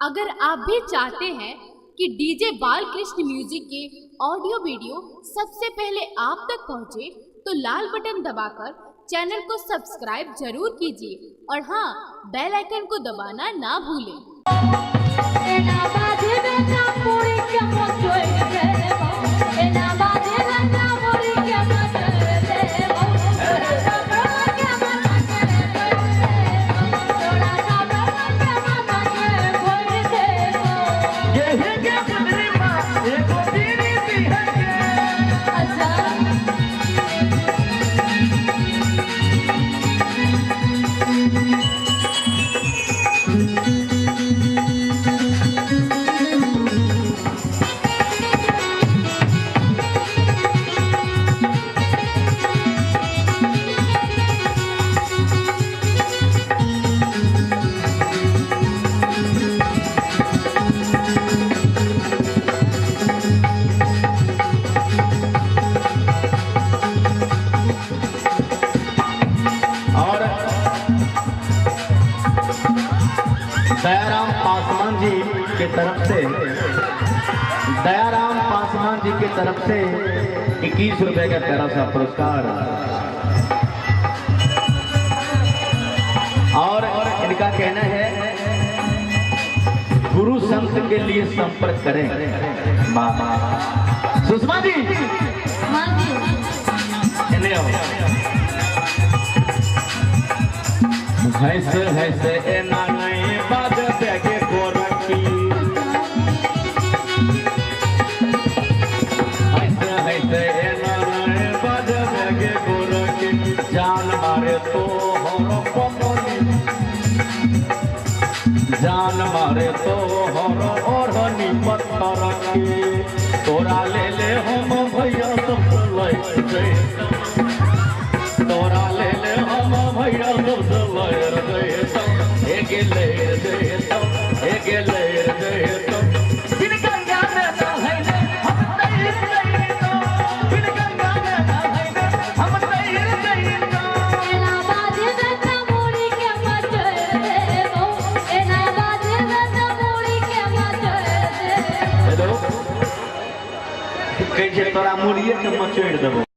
अगर आप भी चाहते हैं कि डीजे बालकृष्ण म्यूजिक के ऑडियो वीडियो सबसे पहले आप तक पहुंचे, तो लाल बटन दबाकर चैनल को सब्सक्राइब जरूर कीजिए और हाँ, बेल आइकन को दबाना ना भूलें। दयाराम पासवान जी की तरफ से दयाराम पासवान जी की तरफ से 21 रुपए का प्यारा सा पुरस्कार और इनका कहना है गुरु संत के लिए संपर्क करें। सुषमा जी हैसे हैसे एना नहीं बात बेगे गोरखी हैसे हैसे एना नहीं बात बेगे गोरखी जान मारे तो हरो पपनी जान मारे तो हरो और हनी पत्थर की तोरा ले ले हम भैया सब ले तोरा ले ले हम भैया सब तोरा मुड़िए के मचोड़ देबो।